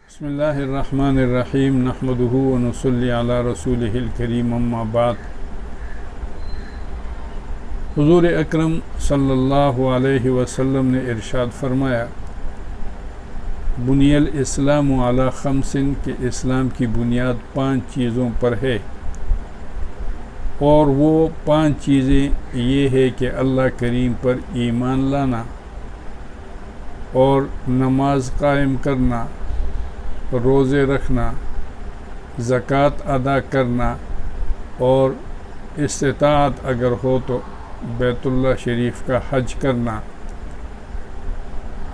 بسم اللہ الرحمن الرحیم نحمدہ ونصلی علی رسولہ الکریم اما بعد۔ حضور اکرم صلی اللہ علیہ وسلم نے ارشاد فرمایا، بنی الاسلام علی خمس، کہ اسلام کی بنیاد 5 چیزوں پر ہے، اور وہ 5 چیزیں یہ ہے کہ اللہ کریم پر ایمان لانا، اور نماز قائم کرنا، روزے رکھنا، زکوٰۃ ادا کرنا، اور استطاعت اگر ہو تو بیت اللہ شریف کا حج کرنا۔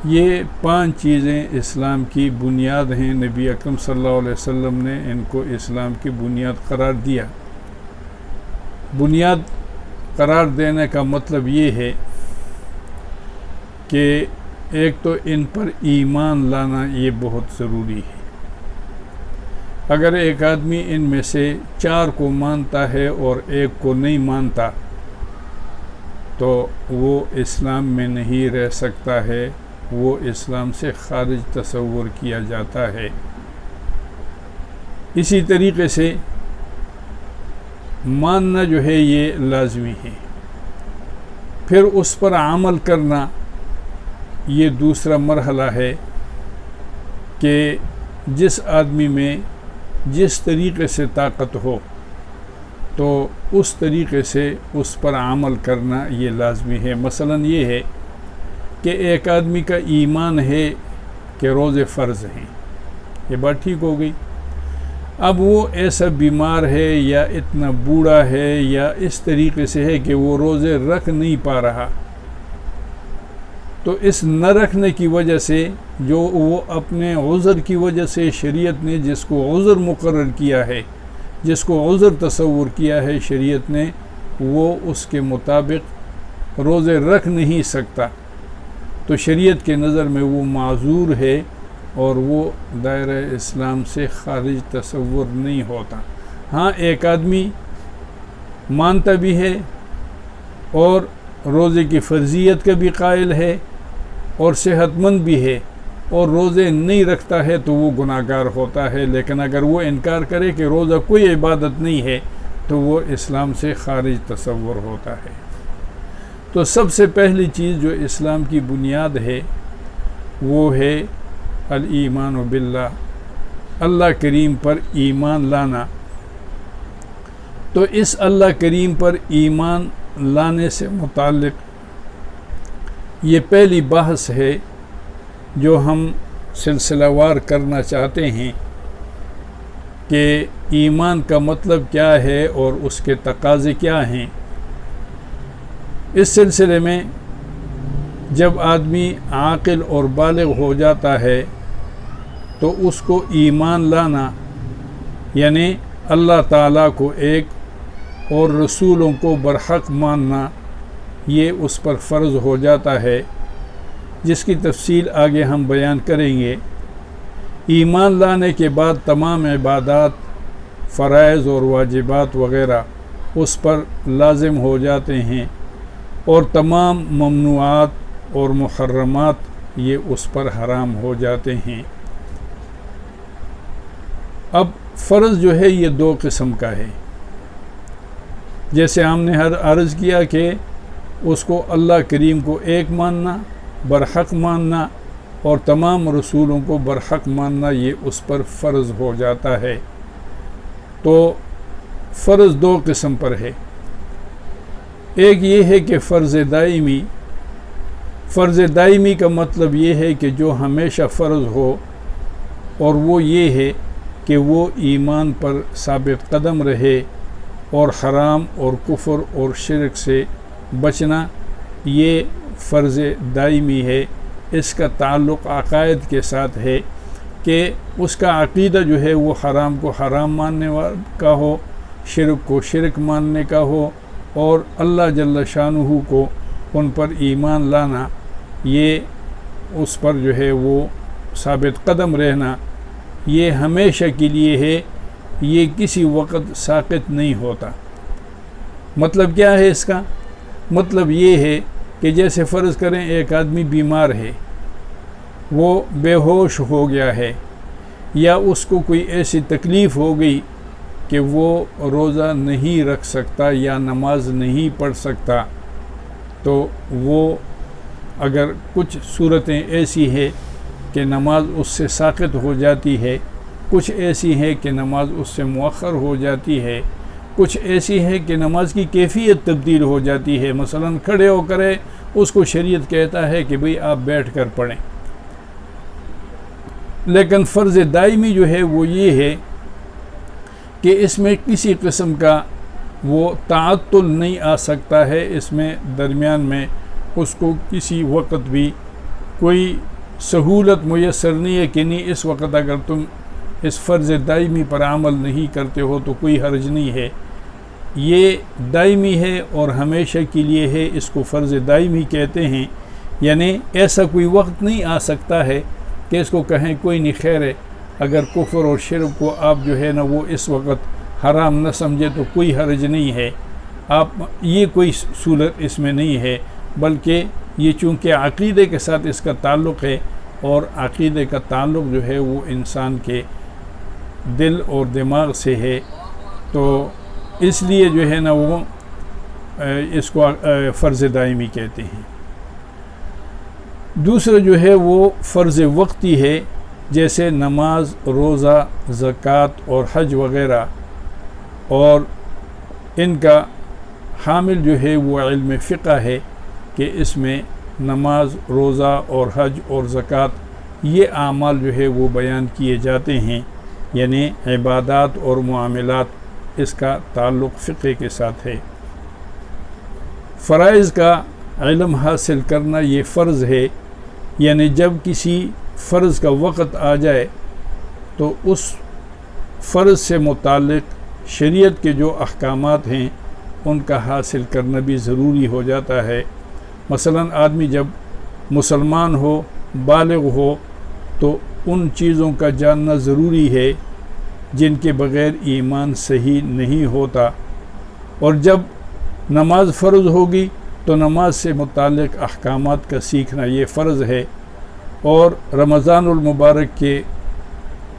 یہ 5 چیزیں اسلام کی بنیاد ہیں۔ نبی اکرم صلی اللہ علیہ وسلم نے ان کو اسلام کی بنیاد قرار دیا۔ بنیاد قرار دینے کا مطلب یہ ہے کہ ایک تو ان پر ایمان لانا یہ بہت ضروری ہے۔ اگر ایک آدمی ان میں سے 4 کو مانتا ہے اور 1 کو نہیں مانتا تو وہ اسلام میں نہیں رہ سکتا ہے، وہ اسلام سے خارج تصور کیا جاتا ہے۔ اسی طریقے سے ماننا جو ہے یہ لازمی ہے، پھر اس پر عمل کرنا یہ دوسرا مرحلہ ہے کہ جس آدمی میں جس طریقے سے طاقت ہو تو اس طریقے سے اس پر عمل کرنا یہ لازمی ہے۔ مثلا یہ ہے کہ ایک آدمی کا ایمان ہے کہ روزے فرض ہیں، یہ بات ٹھیک ہو گئی۔ اب وہ ایسا بیمار ہے یا اتنا بوڑھا ہے یا اس طریقے سے ہے کہ وہ روزے رکھ نہیں پا رہا، تو اس نہ رکھنے کی وجہ سے جو وہ اپنے عذر کی وجہ سے شریعت نے جس کو عذر مقرر کیا ہے، جس کو عذر تصور کیا ہے شریعت نے، وہ اس کے مطابق روزے رکھ نہیں سکتا، تو شریعت کے نظر میں وہ معذور ہے اور وہ دائرہ اسلام سے خارج تصور نہیں ہوتا۔ ہاں، ایک آدمی مانتا بھی ہے اور روزے کی فرضیت کا بھی قائل ہے اور صحت مند بھی ہے اور روزے نہیں رکھتا ہے تو وہ گناہگار ہوتا ہے، لیکن اگر وہ انکار کرے کہ روزہ کوئی عبادت نہیں ہے تو وہ اسلام سے خارج تصور ہوتا ہے۔ تو سب سے پہلی چیز جو اسلام کی بنیاد ہے وہ ہے الایمان باللہ، اللہ کریم پر ایمان لانا۔ تو اس اللہ کریم پر ایمان لانے سے متعلق یہ پہلی بحث ہے جو ہم سلسلہ وار کرنا چاہتے ہیں کہ ایمان کا مطلب کیا ہے اور اس کے تقاضے کیا ہیں۔ اس سلسلے میں جب آدمی عاقل اور بالغ ہو جاتا ہے تو اس کو ایمان لانا یعنی اللہ تعالیٰ کو ایک اور رسولوں کو برحق ماننا یہ اس پر فرض ہو جاتا ہے، جس کی تفصیل آگے ہم بیان کریں گے۔ ایمان لانے کے بعد تمام عبادات، فرائض اور واجبات وغیرہ اس پر لازم ہو جاتے ہیں، اور تمام ممنوعات اور محرمات یہ اس پر حرام ہو جاتے ہیں۔ اب فرض جو ہے یہ 2 قسم کا ہے، جیسے ہم نے عرض کیا کہ اس کو اللہ کریم کو ایک ماننا، برحق ماننا، اور تمام رسولوں کو برحق ماننا یہ اس پر فرض ہو جاتا ہے۔ تو فرض 2 قسم پر ہے، ایک یہ ہے کہ فرض دائمی۔ فرض دائمی کا مطلب یہ ہے کہ جو ہمیشہ فرض ہو، اور وہ یہ ہے کہ وہ ایمان پر ثابت قدم رہے اور حرام اور کفر اور شرک سے بچنا، یہ فرض دائمی ہے۔ اس کا تعلق عقائد کے ساتھ ہے کہ اس کا عقیدہ جو ہے وہ حرام کو حرام ماننے کا ہو، شرک کو شرک ماننے کا ہو، اور اللہ جل شانہ کو ان پر ایمان لانا، یہ اس پر جو ہے وہ ثابت قدم رہنا، یہ ہمیشہ کے لیے ہے، یہ کسی وقت ساقط نہیں ہوتا۔ مطلب کیا ہے اس کا؟ مطلب یہ ہے کہ جیسے فرض کریں ایک آدمی بیمار ہے، وہ بے ہوش ہو گیا ہے، یا اس کو کوئی ایسی تکلیف ہو گئی کہ وہ روزہ نہیں رکھ سکتا یا نماز نہیں پڑھ سکتا، تو وہ اگر کچھ صورتیں ایسی ہیں کہ نماز اس سے ساقط ہو جاتی ہے، کچھ ایسی ہے کہ نماز اس سے مؤخر ہو جاتی ہے، کچھ ایسی ہے کہ نماز کی کیفیت تبدیل ہو جاتی ہے، مثلا کھڑے ہو کرے اس کو شریعت کہتا ہے کہ بھئی آپ بیٹھ کر پڑھیں، لیکن فرض دائمی جو ہے وہ یہ ہے کہ اس میں کسی قسم کا وہ تعطل نہیں آ سکتا ہے، اس میں درمیان میں اس کو کسی وقت بھی کوئی سہولت میسر نہیں ہے کہ نہیں اس وقت اگر تم اس فرض دائمی پر عمل نہیں کرتے ہو تو کوئی حرج نہیں ہے، یہ دائمی ہے اور ہمیشہ کے لیے ہے، اس کو فرض دائمی کہتے ہیں۔ یعنی ایسا کوئی وقت نہیں آ سکتا ہے کہ اس کو کہیں کوئی نہیں، خیر ہے اگر کفر اور شرک کو آپ جو ہے نا وہ اس وقت حرام نہ سمجھے تو کوئی حرج نہیں ہے، آپ یہ کوئی صورت اس میں نہیں ہے، بلکہ یہ چونکہ عقیدے کے ساتھ اس کا تعلق ہے، اور عقیدے کا تعلق جو ہے وہ انسان کے دل اور دماغ سے ہے، تو اس لیے جو ہے نا وہ اس کو فرض دائمی کہتے ہیں۔ دوسرا جو ہے وہ فرض وقتی ہے، جیسے نماز، روزہ، زکوٰۃ اور حج وغیرہ، اور ان کا حامل جو ہے وہ علم فقہ ہے کہ اس میں نماز، روزہ اور حج اور زکوٰۃ یہ اعمال جو ہے وہ بیان کیے جاتے ہیں، یعنی عبادات اور معاملات، اس کا تعلق فقہ کے ساتھ ہے۔ فرائض کا علم حاصل کرنا یہ فرض ہے، یعنی جب کسی فرض کا وقت آ جائے تو اس فرض سے متعلق شریعت کے جو احکامات ہیں ان کا حاصل کرنا بھی ضروری ہو جاتا ہے۔ مثلا آدمی جب مسلمان ہو، بالغ ہو، تو ان چیزوں کا جاننا ضروری ہے جن کے بغیر ایمان صحیح نہیں ہوتا، اور جب نماز فرض ہوگی تو نماز سے متعلق احکامات کا سیکھنا یہ فرض ہے، اور رمضان المبارک کے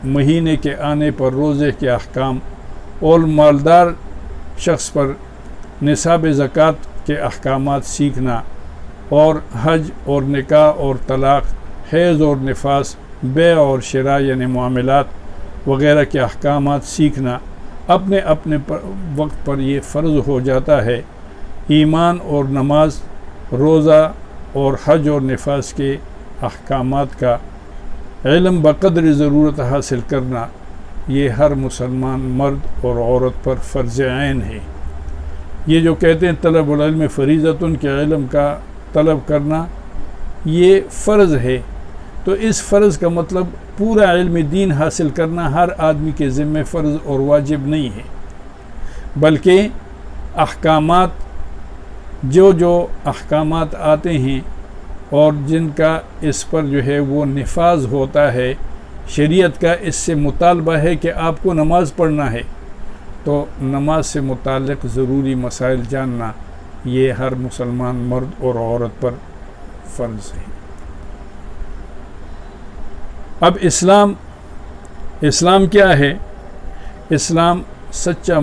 مہینے کے آنے پر روزے کے احکام، اور مالدار شخص پر نصاب زکوٰۃ کے احکامات سیکھنا، اور حج اور نکاح اور طلاق، حیض اور نفاس، بیع اور شراء یعنی معاملات وغیرہ کے احکامات سیکھنا اپنے اپنے وقت پر یہ فرض ہو جاتا ہے۔ ایمان اور نماز، روزہ اور حج اور نفاس کے احکامات کا علم بقدر ضرورت حاصل کرنا یہ ہر مسلمان مرد اور عورت پر فرض عین ہے۔ یہ جو کہتے ہیں طلب العلم فریضۃ کے علم کا طلب کرنا یہ فرض ہے، تو اس فرض کا مطلب پورا علم دین حاصل کرنا ہر آدمی کے ذمہ فرض اور واجب نہیں ہے، بلکہ احکامات جو احکامات آتے ہیں اور جن کا اس پر جو ہے وہ نفاذ ہوتا ہے، شریعت کا اس سے مطالبہ ہے کہ آپ کو نماز پڑھنا ہے، تو نماز سے متعلق ضروری مسائل جاننا یہ ہر مسلمان مرد اور عورت پر فرض ہے۔ اب اسلام کیا ہے؟ اسلام سچا